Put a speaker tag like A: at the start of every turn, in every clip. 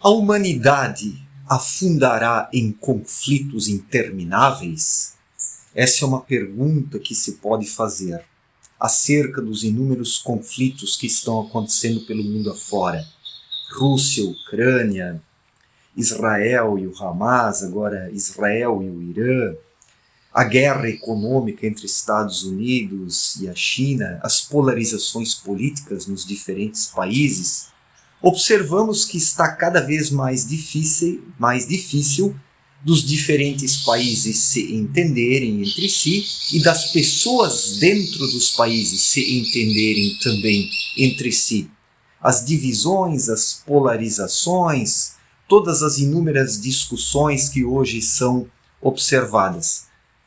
A: A humanidade afundará em conflitos intermináveis? Essa é uma pergunta que se pode fazer acerca dos inúmeros conflitos que estão acontecendo pelo mundo afora. Rússia, Ucrânia, Israel e o Hamas, agora Israel e o Irã, a guerra econômica entre Estados Unidos e a China, as polarizações políticas nos diferentes países. Observamos que está cada vez mais difícil dos diferentes países se entenderem entre si e das pessoas dentro dos países se entenderem também entre si. As divisões, as polarizações, todas as inúmeras discussões que hoje são observadas.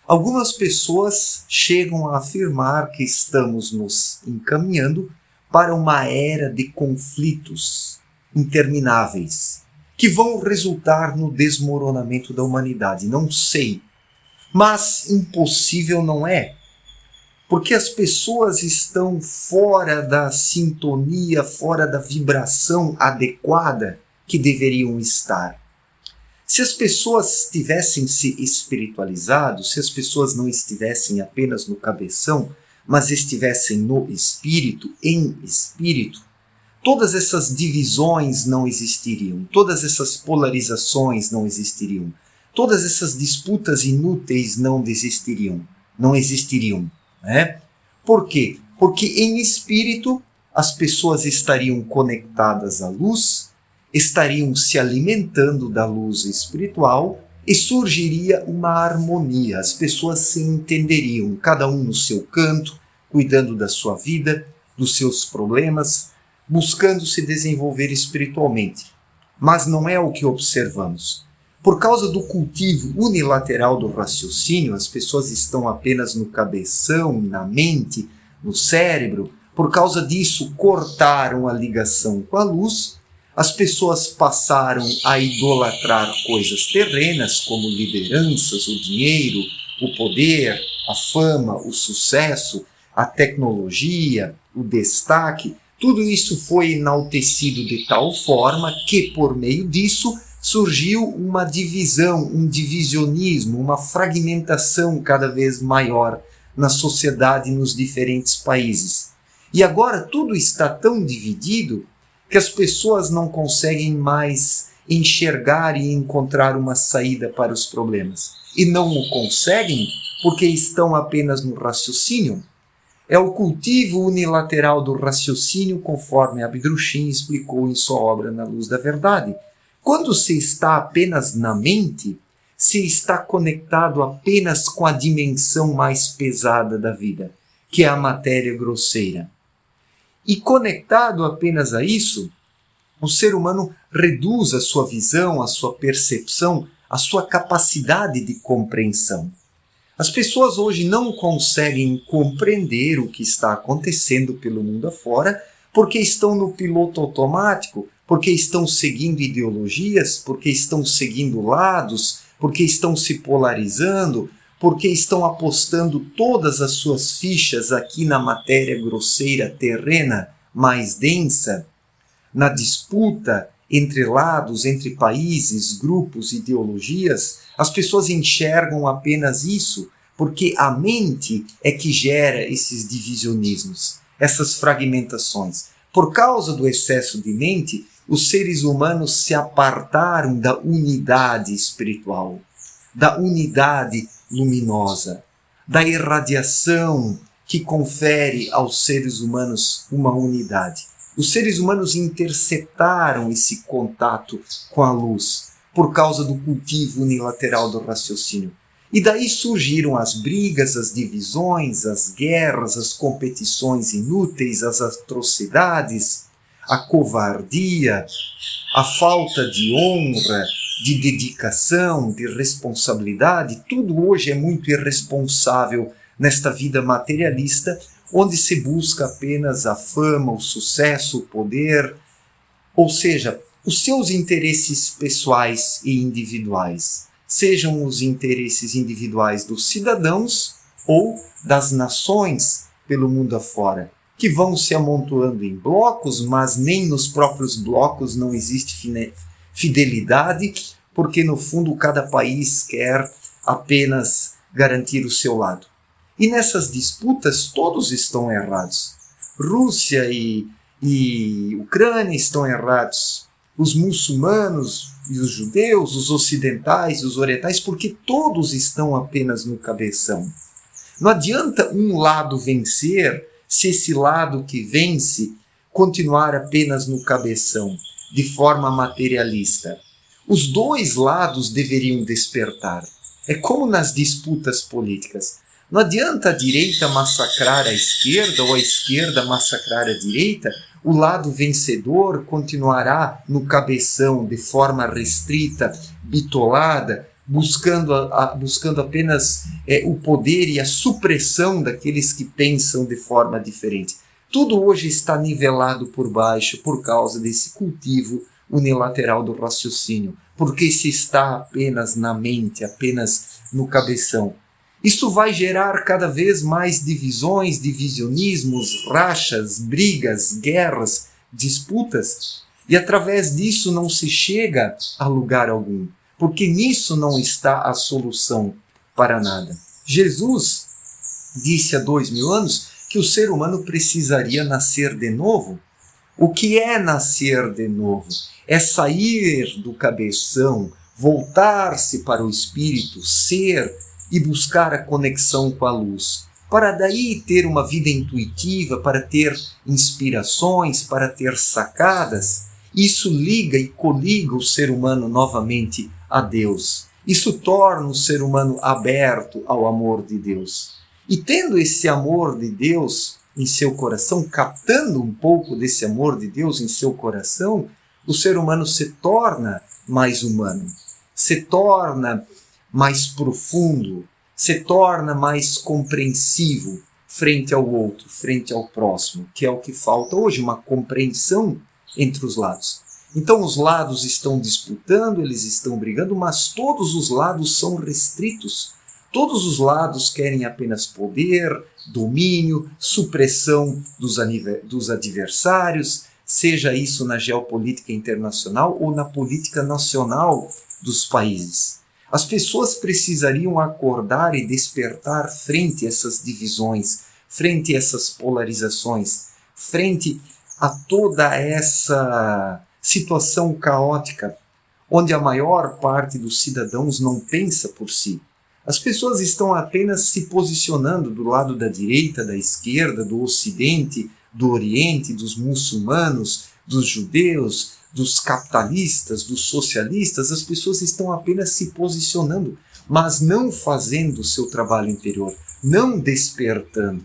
A: Algumas pessoas chegam a afirmar que estamos nos encaminhando para uma era de conflitos intermináveis, que vão resultar no desmoronamento da humanidade. Não sei, mas impossível não é, porque as pessoas estão fora da sintonia, fora da vibração adequada que deveriam estar. Se as pessoas tivessem se espiritualizado, se as pessoas não estivessem apenas no cabeção, mas estivessem no espírito, em espírito, todas essas divisões não existiriam, todas essas polarizações não existiriam, todas essas disputas inúteis não existiriam, né? Por quê? Porque em espírito as pessoas estariam conectadas à luz, estariam se alimentando da luz espiritual e surgiria uma harmonia, as pessoas se entenderiam, cada um no seu canto, cuidando da sua vida, dos seus problemas, buscando se desenvolver espiritualmente. Mas não é o que observamos. Por causa do cultivo unilateral do raciocínio, as pessoas estão apenas no cabeção, na mente, no cérebro. Por causa disso, cortaram a ligação com a luz. As pessoas passaram a idolatrar coisas terrenas, como lideranças, o dinheiro, o poder, a fama, o sucesso, a tecnologia, o destaque. Tudo isso foi enaltecido de tal forma que, por meio disso, surgiu uma divisão, um divisionismo, uma fragmentação cada vez maior na sociedade nos diferentes países. E agora tudo está tão dividido que as pessoas não conseguem mais enxergar e encontrar uma saída para os problemas. E não o conseguem porque estão apenas no raciocínio. É o cultivo unilateral do raciocínio, conforme Abdrushim explicou em sua obra Na Luz da Verdade. Quando se está apenas na mente, se está conectado apenas com a dimensão mais pesada da vida, que é a matéria grosseira. E conectado apenas a isso, o ser humano reduz a sua visão, a sua percepção, a sua capacidade de compreensão. As pessoas hoje não conseguem compreender o que está acontecendo pelo mundo afora porque estão no piloto automático, porque estão seguindo ideologias, porque estão seguindo lados, porque estão se polarizando, porque estão apostando todas as suas fichas aqui na matéria grosseira, terrena, mais densa, na disputa entre lados, entre países, grupos, ideologias. As pessoas enxergam apenas isso, porque a mente é que gera esses divisionismos, essas fragmentações. Por causa do excesso de mente, os seres humanos se apartaram da unidade espiritual, da unidade luminosa, da irradiação que confere aos seres humanos uma unidade. Os seres humanos interceptaram esse contato com a luz por causa do cultivo unilateral do raciocínio. E daí surgiram as brigas, as divisões, as guerras, as competições inúteis, as atrocidades, a covardia, a falta de honra, de dedicação, de responsabilidade. Tudo hoje é muito irresponsável nesta vida materialista, onde se busca apenas a fama, o sucesso, o poder, ou seja, os seus interesses pessoais e individuais, sejam os interesses individuais dos cidadãos ou das nações pelo mundo afora, que vão se amontoando em blocos, mas nem nos próprios blocos não existe fidelidade, porque no fundo cada país quer apenas garantir o seu lado. E nessas disputas todos estão errados. Rússia e Ucrânia estão errados. Os muçulmanos e os judeus, os ocidentais e os orientais, porque todos estão apenas no cabeção. Não adianta um lado vencer se esse lado que vence continuar apenas no cabeção, de forma materialista. Os dois lados deveriam despertar. É como nas disputas políticas. Não adianta a direita massacrar a esquerda ou a esquerda massacrar a direita, o lado vencedor continuará no cabeção, de forma restrita, bitolada, buscando apenas o poder e a supressão daqueles que pensam de forma diferente. Tudo hoje está nivelado por baixo por causa desse cultivo unilateral do raciocínio, porque se está apenas na mente, apenas no cabeção. Isso vai gerar cada vez mais divisões, divisionismos, rachas, brigas, guerras, disputas, e através disso não se chega a lugar algum, porque nisso não está a solução para nada. Jesus disse há 2000 anos que o ser humano precisaria nascer de novo. O que é nascer de novo? É sair do cabeção, voltar-se para o espírito, ser e buscar a conexão com a luz, para daí ter uma vida intuitiva, para ter inspirações, para ter sacadas. Isso liga e coliga o ser humano novamente a Deus. Isso torna o ser humano aberto ao amor de Deus. E tendo esse amor de Deus em seu coração, captando um pouco desse amor de Deus em seu coração, o ser humano se torna mais humano, se torna mais profundo, se torna mais compreensivo frente ao outro, frente ao próximo, que é o que falta hoje, uma compreensão entre os lados. Então os lados estão disputando, eles estão brigando, mas todos os lados são restritos. Todos os lados querem apenas poder, domínio, supressão dos adversários, seja isso na geopolítica internacional ou na política nacional dos países. As pessoas precisariam acordar e despertar frente a essas divisões, frente a essas polarizações, frente a toda essa situação caótica, onde a maior parte dos cidadãos não pensa por si. As pessoas estão apenas se posicionando do lado da direita, da esquerda, do ocidente, do oriente, dos muçulmanos, dos judeus, dos capitalistas, dos socialistas. As pessoas estão apenas se posicionando, mas não fazendo o seu trabalho interior, não despertando.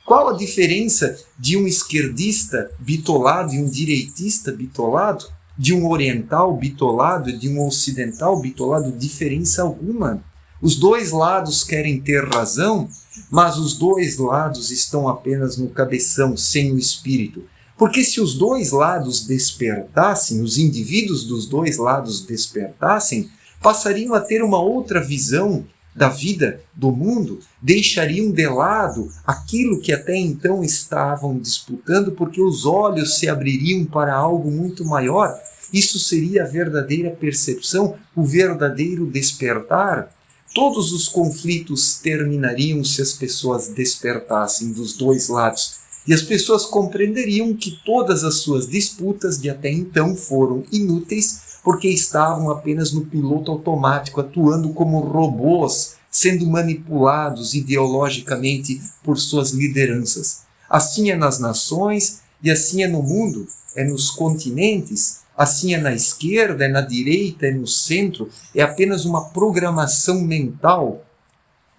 A: Qual a diferença de um esquerdista bitolado e um direitista bitolado? De um oriental bitolado e de um ocidental bitolado? Diferença alguma. Os dois lados querem ter razão, mas os dois lados estão apenas no cabeção, sem o espírito. Porque se os dois lados despertassem, os indivíduos dos dois lados despertassem, passariam a ter uma outra visão da vida, do mundo, deixariam de lado aquilo que até então estavam disputando, porque os olhos se abririam para algo muito maior. Isso seria a verdadeira percepção, o verdadeiro despertar. Todos os conflitos terminariam se as pessoas despertassem dos dois lados. E as pessoas compreenderiam que todas as suas disputas de até então foram inúteis, porque estavam apenas no piloto automático, atuando como robôs, sendo manipulados ideologicamente por suas lideranças. Assim é nas nações e assim é no mundo, é nos continentes, assim é na esquerda, é na direita, é no centro, é apenas uma programação mental,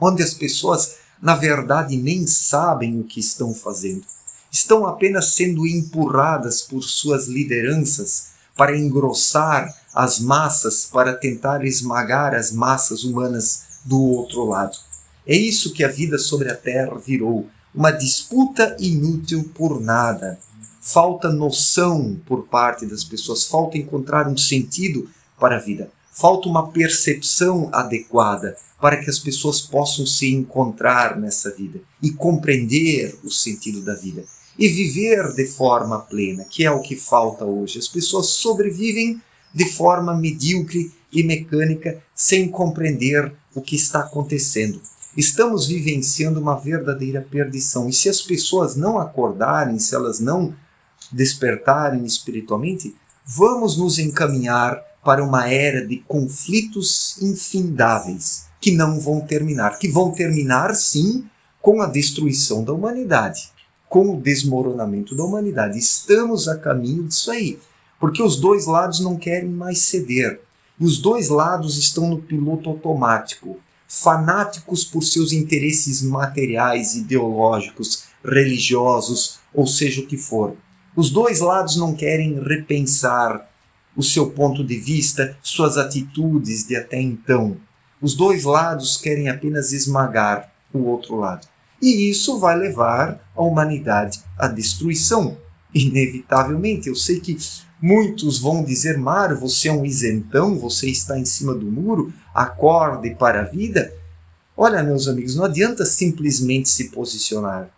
A: onde as pessoas, na verdade, nem sabem o que estão fazendo. Estão apenas sendo empurradas por suas lideranças para engrossar as massas, para tentar esmagar as massas humanas do outro lado. É isso que a vida sobre a Terra virou, uma disputa inútil por nada. Falta noção por parte das pessoas, falta encontrar um sentido para a vida, falta uma percepção adequada para que as pessoas possam se encontrar nessa vida e compreender o sentido da vida e viver de forma plena, que é o que falta hoje. As pessoas sobrevivem de forma medíocre e mecânica, sem compreender o que está acontecendo. Estamos vivenciando uma verdadeira perdição. E se as pessoas não acordarem, se elas não despertarem espiritualmente, vamos nos encaminhar para uma era de conflitos infindáveis, que não vão terminar. Que vão terminar, sim, com a destruição da humanidade, com o desmoronamento da humanidade. Estamos a caminho disso aí, porque os dois lados não querem mais ceder. E os dois lados estão no piloto automático, fanáticos por seus interesses materiais, ideológicos, religiosos, ou seja o que for. Os dois lados não querem repensar o seu ponto de vista, suas atitudes de até então. Os dois lados querem apenas esmagar o outro lado. E isso vai levar a humanidade à destruição, inevitavelmente. Eu sei que muitos vão dizer: Mário, você é um isentão, você está em cima do muro, acorde para a vida. Olha, meus amigos, não adianta simplesmente se posicionar.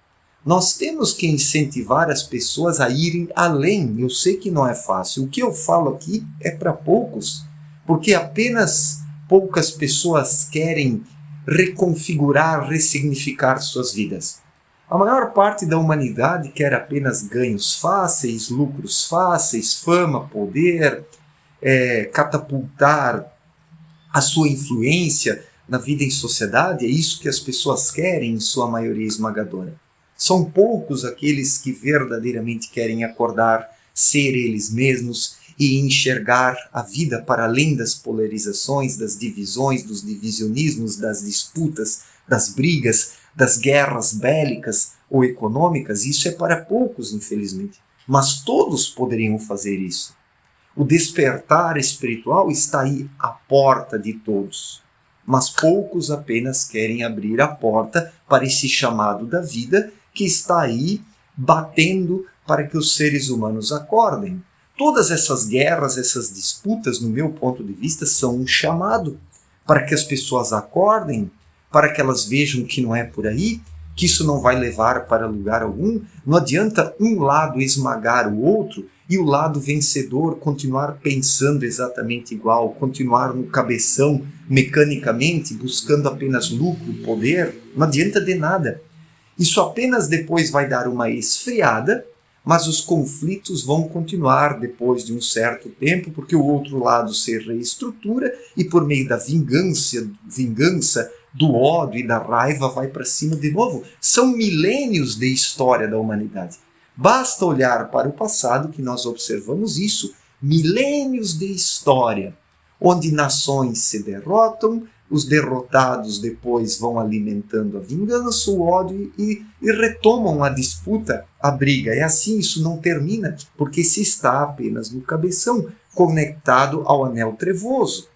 A: Nós temos que incentivar as pessoas a irem além. Eu sei que não é fácil. O que eu falo aqui é para poucos, porque apenas poucas pessoas querem reconfigurar, ressignificar suas vidas. A maior parte da humanidade quer apenas ganhos fáceis, lucros fáceis, fama, poder, catapultar a sua influência na vida em sociedade. É isso que as pessoas querem, em sua maioria esmagadora. São poucos aqueles que verdadeiramente querem acordar, ser eles mesmos e enxergar a vida para além das polarizações, das divisões, dos divisionismos, das disputas, das brigas, das guerras bélicas ou econômicas. Isso é para poucos, infelizmente. Mas todos poderiam fazer isso. O despertar espiritual está aí à porta de todos. Mas poucos apenas querem abrir a porta para esse chamado da vida que está aí batendo para que os seres humanos acordem. Todas essas guerras, essas disputas, no meu ponto de vista, são um chamado para que as pessoas acordem, para que elas vejam que não é por aí, que isso não vai levar para lugar algum. Não adianta um lado esmagar o outro e o lado vencedor continuar pensando exatamente igual, continuar no cabeção mecanicamente, buscando apenas lucro, poder. Não adianta de nada. Isso apenas depois vai dar uma esfriada, mas os conflitos vão continuar depois de um certo tempo, porque o outro lado se reestrutura e por meio da vingança, do ódio e da raiva vai para cima de novo. São milênios de história da humanidade. Basta olhar para o passado que nós observamos isso. Milênios de história, onde nações se derrotam, os derrotados depois vão alimentando a vingança, o ódio e retomam a disputa, a briga. É assim, isso não termina, porque se está apenas no cabeção, conectado ao anel trevoso.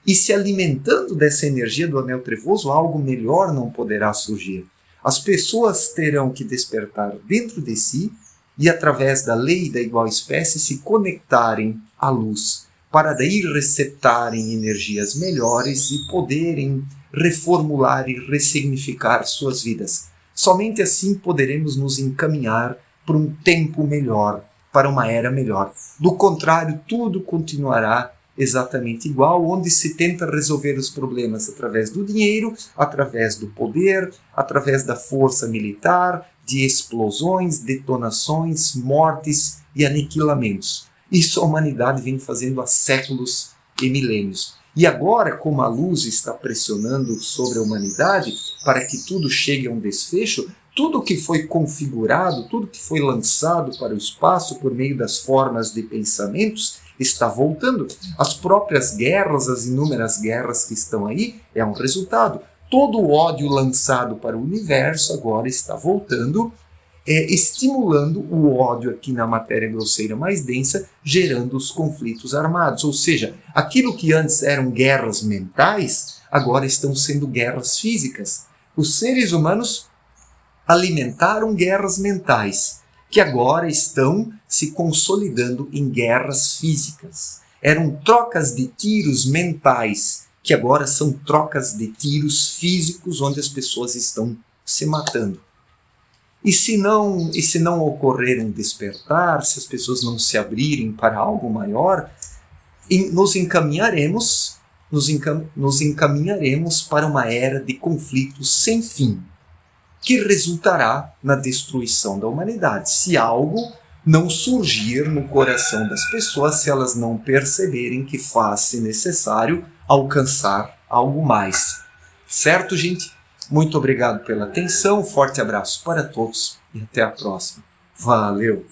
A: E se alimentando dessa energia do anel trevoso, algo melhor não poderá surgir. As pessoas terão que despertar dentro de si e, através da lei da igual espécie, se conectarem à luz, para daí receptarem energias melhores e poderem reformular e ressignificar suas vidas. Somente assim poderemos nos encaminhar para um tempo melhor, para uma era melhor. Do contrário, tudo continuará exatamente igual, onde se tenta resolver os problemas através do dinheiro, através do poder, através da força militar, de explosões, detonações, mortes e aniquilamentos. Isso a humanidade vem fazendo há séculos e milênios. E agora, como a luz está pressionando sobre a humanidade para que tudo chegue a um desfecho, tudo que foi configurado, tudo que foi lançado para o espaço por meio das formas de pensamentos, está voltando. As próprias guerras, as inúmeras guerras que estão aí, é um resultado. Todo o ódio lançado para o universo agora está voltando, estimulando o ódio aqui na matéria grosseira mais densa, gerando os conflitos armados. Ou seja, aquilo que antes eram guerras mentais, agora estão sendo guerras físicas. Os seres humanos alimentaram guerras mentais, que agora estão se consolidando em guerras físicas. Eram trocas de tiros mentais, que agora são trocas de tiros físicos, onde as pessoas estão se matando. E se não ocorrer um despertar, se as pessoas não se abrirem para algo maior, nos encaminharemos para uma era de conflitos sem fim, que resultará na destruição da humanidade, se algo não surgir no coração das pessoas, se elas não perceberem que faz-se necessário alcançar algo mais. Certo, gente? Muito obrigado pela atenção, forte abraço para todos e até a próxima. Valeu!